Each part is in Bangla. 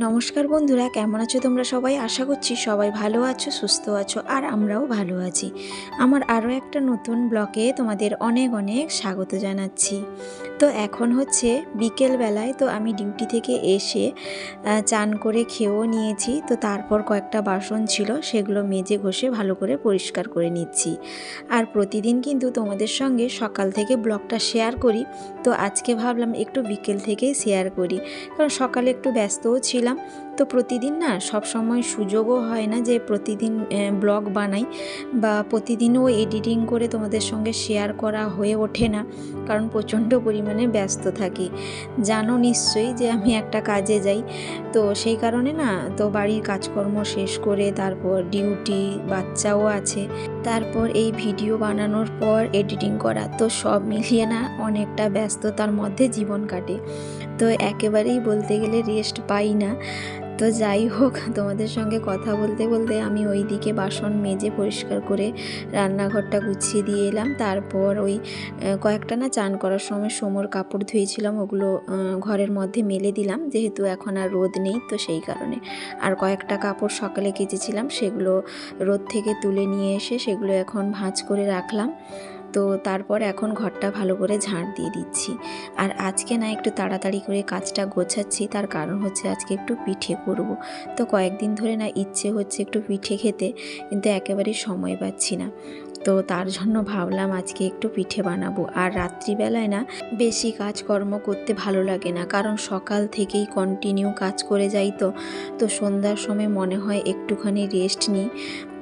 নমস্কার বন্ধুরা, কেমন আছো তোমরা সবাই? আশা করছি সবাই ভালো আছো, সুস্থ আছো, আর আমরাও ভালো আছি। আমার আরও একটা নতুন ব্লগে তোমাদের অনেক অনেক স্বাগত জানাচ্ছি। তো এখন হচ্ছে বিকেলবেলায়, তো আমি ডিউটি থেকে এসে চান করে খেয়েও নিয়েছি। তো তারপর কয়েকটা বাসন ছিল, সেগুলো মেজে ঘষে ভালো করে পরিষ্কার করে নিচ্ছি। আর প্রতিদিন কিন্তু তোমাদের সঙ্গে সকাল থেকে ব্লগটা শেয়ার করি, তো আজকে ভাবলাম একটু বিকেল থেকেই শেয়ার করি, কারণ সকালে একটু ব্যস্তও ছিলাম। তো প্রতিদিন না সব সময় সুযোগও হয় না যে প্রতিদিন ব্লগ বানাই বা প্রতিদিনও এডিটিং করে তোমাদের সঙ্গে শেয়ার করা হয়ে ওঠে না, কারণ প্রচণ্ড পরিমাণে ব্যস্ত থাকি। জানো নিশ্চয়ই যে আমি একটা কাজে যাই, তো সেই কারণে না, তো বাড়ির কাজকর্ম শেষ করে তারপর ডিউটি, বাচ্চাও আছে, তারপর এই ভিডিও বানানোর পর এডিটিং করা, তো সব মিলিয়ে না অনেকটা ব্যস্ততার মধ্যে জীবন কাটে। তো একেবারেই বলতে গেলে রেস্ট পাই না। তো যাই হোক, তোমাদের সঙ্গে কথা বলতে বলতে আমি ওই দিকে বাসন মেজে পরিষ্কার করে রান্নাঘরটা গুছিয়ে দিয়ে এলাম। তারপর ওই কয়েকটা না চান করার সময় সমর কাপড় ধুয়েছিলাম, ওগুলো ঘরের মধ্যে মেলে দিলাম, যেহেতু এখন আর রোদ নেই তো সেই কারণে। আর কয়েকটা কাপড় সকালে কেচেছিলাম, সেগুলো রোদ থেকে তুলে নিয়ে এসে সেগুলো এখন ভাঁজ করে রাখলাম। তো তারপর এখন ঘরটা ভালো করে ঝাড় দিয়ে দিচ্ছি। আর আজকে না একটু তাড়াতাড়ি করে কাজটা গোছাচ্ছি, তার কারণ হচ্ছে আজকে একটু পিঠে করব। তো কয়েকদিন ধরে না ইচ্ছে হচ্ছে একটু পিঠে খেতে, কিন্তু একেবারেই সময় পাচ্ছি না। তো তার জন্য ভাবলাম আজকে একটু পিঠে বানাবো। আর রাত্রিবেলায় না বেশি কাজকর্ম করতে ভালো লাগে না, কারণ সকাল থেকেই কন্টিনিউ কাজ করে যাই। তো সন্ধ্যার সময় মনে হয় একটুখানি রেস্ট নিই।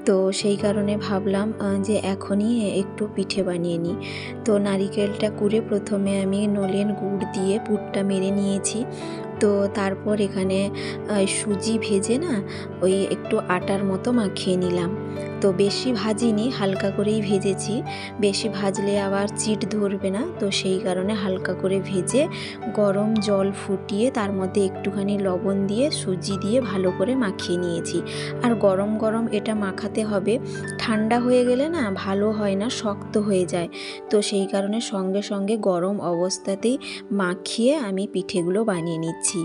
তো সেই কারণে ভাবলাম যে এখনই একটু পিঠে বানিয়ে নিই। তো নারিকেলটা কুড়ে প্রথমে আমি নলেন গুড় দিয়ে পুরটা মেরে নিয়েছি। তো তারপর এখানে সুজি ভেজে না ওই একটু আটার মতো মাখিয়ে নিলাম। তো বেশি ভাজিনি, হালকা করেই ভেজেছি, বেশি ভাজলে আবার চিট ধরবে না, তো সেই কারণে হালকা করে ভেজে গরম জল ফুটিয়ে তার মধ্যে একটুখানি লবণ দিয়ে সুজি দিয়ে ভালো করে মাখিয়ে নিয়েছি। আর গরম গরম এটা মাখাতে হবে, ঠান্ডা হয়ে গেলে না ভালো হয় না, শক্ত হয়ে যায়। তো সেই কারণে সঙ্গে সঙ্গে গরম অবস্থাতেই মাখিয়ে আমি পিঠেগুলো বানিয়ে নিচ্ছি।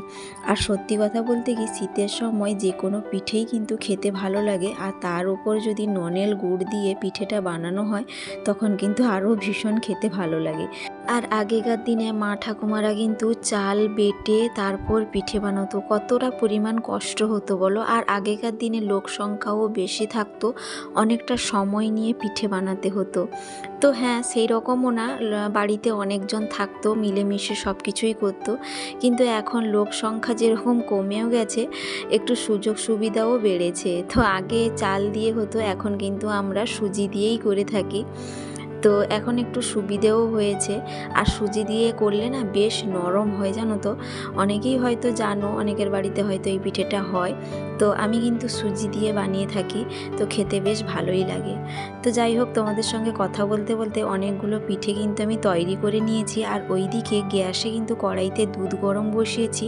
আর সত্যি কথা বলতে কি, শীতের সময় যে কোনো পিঠেই কিন্তু খেতে ভালো লাগে, আর তার উপর যদি নলেন গুড় দিয়ে পিঠেটা বানানো হয় তখন কিন্তু আরও ভীষণ খেতে ভালো লাগে। আর আগেকার দিনে মা ঠাকুমারা কিন্তু চাল বেটে তারপর পিঠে বানাতো, কতটা পরিমাণ কষ্ট হতো বলো। আর আগেকার দিনে লোক সংখ্যাও বেশি থাকতো, অনেকটা সময় নিয়ে পিঠে বানাতে হতো। তো হ্যাঁ, সেই রকমও না, বাড়িতে অনেকজন থাকতো, মিলেমিশে সব কিছুই করতো। কিন্তু এখন লোক সংখ্যা যেরকম কমেও গেছে, একটু সুযোগ সুবিধাও বেড়েছে। তো আগে চাল দিয়ে হতো, এখন কিন্তু আমরা সুজি দিয়েই করে থাকি। তো এখন একটু সুবিধেও হয়েছে। আর সুজি দিয়ে করলে না বেশ নরম হয়, জানো তো। অনেকেই হয়তো জানো, অনেকের বাড়িতে হয়তো এই পিঠেটা হয়। তো আমি কিন্তু সুজি দিয়ে বানিয়ে থাকি, তো খেতে বেশ ভালোই লাগে। তো যাই হোক, তোমাদের সঙ্গে কথা বলতে বলতে অনেকগুলো পিঠে কিন্তু আমি তৈরি করে নিয়েছি। আর ওইদিকে গ্যাসে কিন্তু কড়াইতে দুধ গরম বসিয়েছি।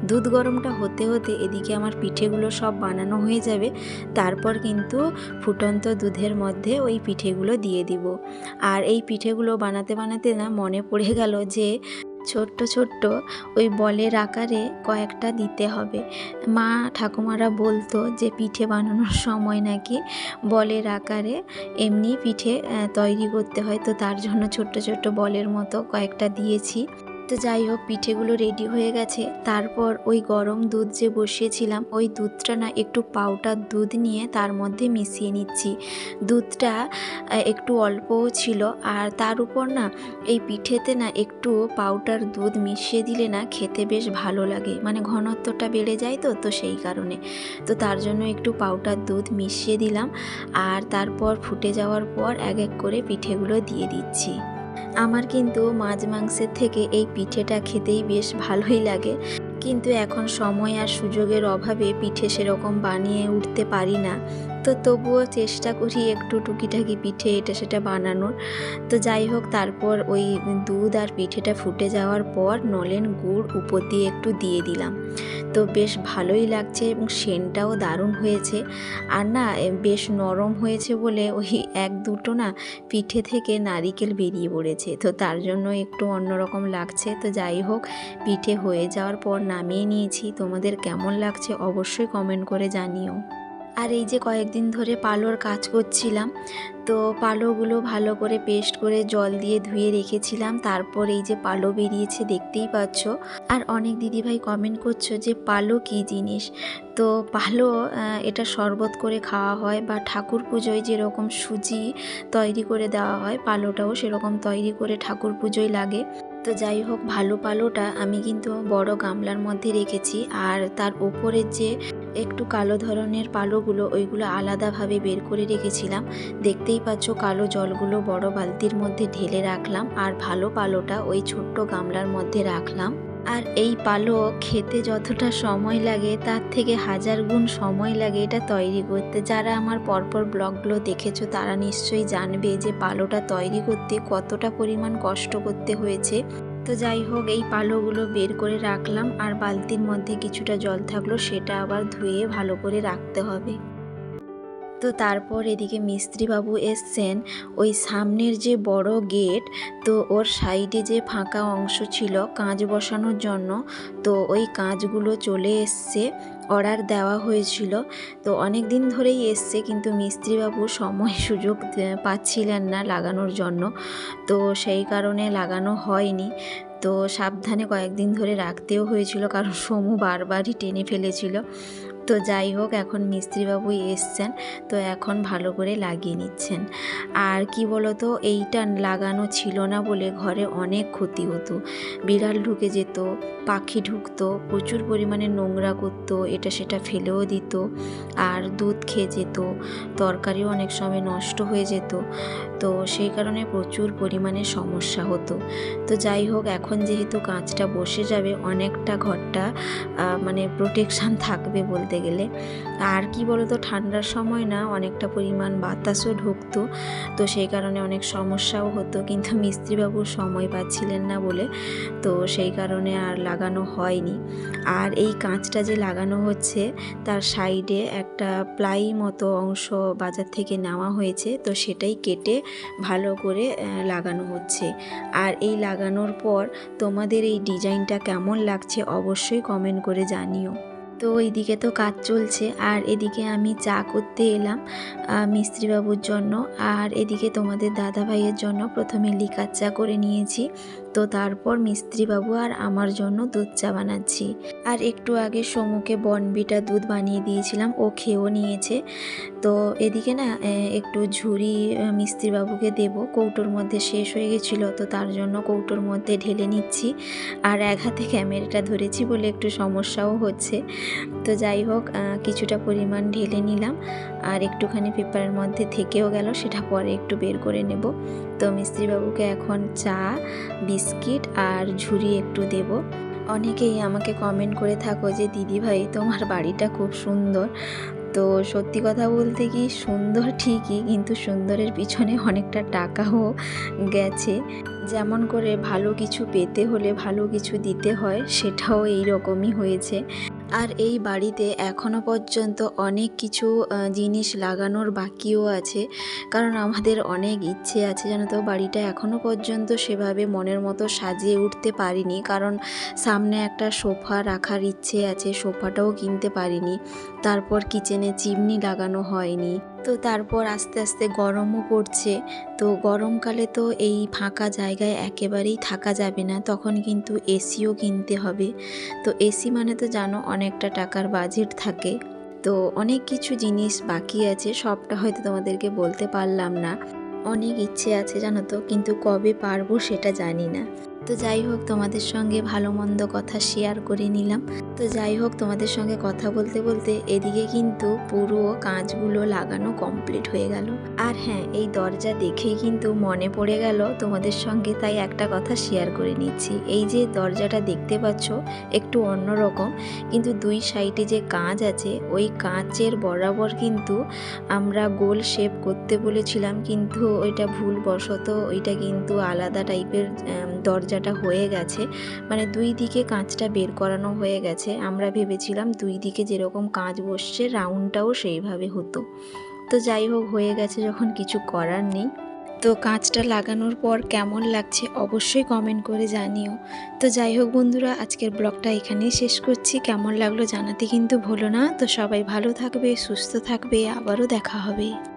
দুধ গরমটা হতে হতে এদিকে আমার পিঠেগুলো সব বানানো হয়ে যাবে। তারপর কিন্তু ফুটন্ত দুধের মধ্যে ওই পিঠেগুলো দিয়ে দিব। আর এই পিঠেগুলো বানাতে বানাতে না মনে পড়ে গেল যে ছোট্ট ছোট্ট ওই বলের আকারে কয়েকটা দিতে হবে। মা ঠাকুমারা বলতো যে পিঠে বানানোর সময় নাকি বলের আকারে এমনি পিঠে তৈরি করতে হয়, তো তার জন্য ছোট্ট ছোট্ট বলের মতো কয়েকটা দিয়েছি। তো যাই হোক, পিঠেগুলো রেডি হয়ে গেছে। তারপর ওই গরম দুধ যে বসিয়েছিলাম, ওই দুধটা না একটু পাউডার দুধ নিয়ে তার মধ্যে মিশিয়ে নিচ্ছি। দুধটা একটু অল্পও ছিল, আর তার উপর না এই পিঠেতে না একটু পাউডার দুধ মিশিয়ে দিলে না খেতে বেশ ভালো লাগে, মানে ঘনত্বটা বেড়ে যায়। তো সেই কারণে তো তার জন্য একটু পাউডার দুধ মিশিয়ে দিলাম। আর তারপর ফুটে যাওয়ার পর এক এক করে পিঠেগুলো দিয়ে দিচ্ছি। আমার কিন্তু মাছ মাংসের থেকে এই পিঠেটা খেতেই বেশ ভালোই লাগে, কিন্তু এখন সময় আর সুযোগের অভাবে পিঠে সেরকম বানিয়ে উঠতে পারি না। তো তবুও চেষ্টা করি একটু টুকিটাকি পিঠে এটা সেটা বানানোর। তো যাই হোক, তারপর ওই দুধ আর পিঠেটা ফুটে যাওয়ার পর নলেন গুড় উপর দিয়ে একটু দিয়ে দিলাম। তো বেশ ভালোই লাগছে এবং সেন্টটাও দারুণ হয়েছে। আর না বেশ নরম হয়েছে বলে ওই এক দুটো না পিঠে থেকে নারিকেল বেরিয়ে পড়েছে, তো তার জন্য একটু অন্যরকম লাগছে। তো যাই হোক, পিঠে হয়ে যাওয়ার পর নামিয়ে নিয়েছি। তোমাদের কেমন লাগছে অবশ্যই কমেন্ট করে জানিও। আর এই যে কয়েকদিন ধরে পালোর কাজ করছিলাম, তো পালোগুলো ভালো করে পেস্ট করে জল দিয়ে ধুয়ে রেখেছিলাম। তারপর এই যে পালো বেরিয়েছে, দেখতেই পাচ্ছ। আর অনেক দিদিভাই কমেন্ট করছো যে পালো কী জিনিস। তো পালো এটা শরবত করে খাওয়া হয়, বা ঠাকুর পুজোয় যেরকম সুজি তৈরি করে দেওয়া হয়, পালোটাও সেরকম তৈরি করে ঠাকুর পুজোয় লাগে। তো যাই হোক, ভালো পালোটা আমি কিন্তু বড় গামলার মধ্যে রেখেছি, আর তার ওপরের যে একটু কালো ধরনের পালোগুলো ওইগুলো আলাদাভাবে বের করে রেখেছিলাম। দেখতেই পাচ্ছ কালো জলগুলো বড় বালতির মধ্যে ঢেলে রাখলাম, আর ভালো পালোটা ওই ছোট্ট গামলার মধ্যে রাখলাম। আর এই পালো খেতে যতটা সময় লাগে তার থেকে 1000 গুণ সময় লাগে এটা তৈরি করতে। যারা আমার পরপর ব্লগগুলো দেখেছো তারা নিশ্চয়ই জানবে যে পালোটা তৈরি করতে কতটা পরিমাণ কষ্ট করতে হয়েছে। তো যাই হোক, এই পালোগুলো বের করে রাখলাম, আর বালতির মধ্যে কিছুটা জল থাকলো, সেটা আবার ধুয়ে ভালো করে রাখতে হবে। তো তারপর এদিকে মিস্ত্রিবাবু এসছেন। ওই সামনের যে বড় গেট, তো ওর সাইডে যে ফাঁকা অংশ ছিল কাঁচ বসানোর জন্য, তো ওই কাঁচগুলো চলে এসছে। অর্ডার দেওয়া হয়েছিল, তো অনেক দিন ধরেই এসছে, কিন্তু মিস্ত্রিবাবু সময় সুযোগ পাচ্ছিলেন না লাগানোর জন্য, তো সেই কারণে লাগানো হয়নি। তো সাবধানে কয়েকদিন ধরে রাখতেও হয়েছিল, কারণ সমু বারবারই টেনে ফেলেছিল। তো যাই হোক, এখন মিস্ত্রিবাবুই এসছেন, তো এখন ভালো করে লাগিয়ে নিচ্ছেন। আর কি বলো তো, এইটা লাগানো ছিল না বলে ঘরে অনেক ক্ষতি হতো। বিড়াল ঢুকে যেত, পাখি ঢুকতো, প্রচুর পরিমাণে নোংরা করতো, এটা সেটা ফেলেও দিত, আর দুধ খেয়ে যেত, তরকারিও অনেক সময় নষ্ট হয়ে যেত। তো সেই কারণে প্রচুর পরিমাণে সমস্যা হতো। তো যাই হোক, এখন যেহেতু কাঁচটা বসে যাবে, অনেকটা ঘরটা মানে প্রোটেকশান থাকবে বলতে গেলে। আর কি বলতো, ঠান্ডার সময় না অনেকটা পরিমাণ বাতাসও ঢুকতো, তো সেই কারণে অনেক সমস্যাও হতো, কিন্তু মিস্ত্রিবাবু সময় পাচ্ছিলেন না বলে তো সেই কারণে আর লাগানো হয়নি। আর এই কাঁচটা যে লাগানো হচ্ছে তার সাইডে একটা প্লাই মতো অংশ বাজার থেকে নেওয়া হয়েছে, তো সেটাই কেটে ভালো করে লাগানো হচ্ছে। আর এই লাগানোর পর তোমাদের এই ডিজাইনটা কেমন লাগছে অবশ্যই কমেন্ট করে জানিও। তো এইদিকে তো কাজ চলছে, আর এদিকে আমি চা করতে এলাম মিস্ত্রিবাবুর জন্য, আর এদিকে তোমাদের দাদা ভাইয়ের জন্য প্রথমে লিকার চা করে নিয়েছি, তো তারপর মিস্ত্রিবাবু আর আমার জন্য দুধ চা বানাচ্ছি। আর একটু আগে সমুকে বনবিটা দুধ বানিয়ে দিয়েছিলাম, ও খেয়েও নিয়েছে। তো এদিকে না একটু ঝুড়ি মিস্ত্রিবাবুকে দেব, কৌটোর মধ্যে শেষ হয়ে গেছিলো, তো তার জন্য কৌটোর মধ্যে ঢেলে নিচ্ছি। আর এক হাতে ক্যামেরাটা ধরেছি বলে একটু সমস্যাও হচ্ছে। তো যাই হোক, কিছুটা পরিমাণ ঢেলে নিলাম, আর একটুখানি পেপারের মধ্যে থেকেও গেল, সেটা পরে একটু বের করে নেব। তো মিস্ত্রিবাবুকে এখন চা, বিস্কিট আর ঝুড়ি একটু দেব। অনেকেই আমাকে কমেন্ট করে থাকো যে দিদিভাই তোমার বাড়িটা খুব সুন্দর। তো সত্যি কথা বলতে কি, সুন্দর ঠিকই, কিন্তু সুন্দরের পিছনে অনেকটা টাকাও গেছে। যেমন করে ভালো কিছু পেতে হলে ভালো কিছু দিতে হয়, সেটাও এই রকমই হয়েছে। আর এই বাড়িতে এখনও পর্যন্ত অনেক কিছু জিনিস লাগানোর বাকিও আছে, কারণ আমাদের অনেক ইচ্ছে আছে জানো তো। বাড়িটা এখনও পর্যন্ত সেভাবে মনের মতো সাজিয়ে উঠতে পারিনি, কারণ সামনে একটা সোফা রাখার ইচ্ছে আছে, সোফাটাও কিনতে পারিনি। তারপর কিচেনে চিমনি লাগানো হয়নি। তো তারপর আস্তে আস্তে গরমও পড়ছে, তো গরমকালে তো এই ফাঁকা জায়গায় একেবারেই থাকা যাবে না, তখন কিন্তু এসিও কিনতে হবে। তো এসি মানে তো জানো অনেকটা টাকার বাজেট থাকে। তো অনেক কিছু জিনিস বাকি আছে, সবটা হয়তো তোমাদেরকে বলতে পারলাম না। অনেক ইচ্ছে আছে জানো তো, কিন্তু কবে পারবো সেটা জানি না। তো যাই হোক, তোমাদের সঙ্গে ভালো মন্দ কথা শেয়ার করে নিলাম। তো যাই হোক, তোমাদের সঙ্গে কথা বলতে বলতে এদিকে কিন্তু পুরো কাঁচগুলো লাগানো কমপ্লিট হয়ে গেল। আর হ্যাঁ, এই দরজা দেখেই কিন্তু মনে পড়ে গেল তোমাদের সঙ্গে, তাই একটা কথা শেয়ার করে নিচ্ছি। এই যে দরজাটা দেখতে পাচ্ছ একটু অন্যরকম, কিন্তু দুই সাইডে যে কাঁচ আছে ওই কাঁচের বরাবর কিন্তু আমরা গোল শেপ করতে বলেছিলাম, কিন্তু ওইটা ভুলবশত ওইটা কিন্তু আলাদা টাইপের দরজাটা হয়ে গেছে। মানে দুই দিকে কাঁচটা বের করানো হয়ে গেছে। আমরা ভেবেছিলাম দুই দিকে যেরকম কাঁচ বসছে রাউন্ডটাও সেইভাবে হতো। তো যাই হোক, হয়ে গেছে যখন, কিছু করার নেই। তো কাঁচটা লাগানোর পর কেমন লাগছে অবশ্যই কমেন্ট করে জানিও। তো যাই হোক বন্ধুরা, আজকের ব্লগটা এখানেই শেষ করছি। কেমন লাগলো জানাতে কিন্তু ভুলো না। তো সবাই ভালো থাকবে, সুস্থ থাকবে, আবারও দেখা হবে।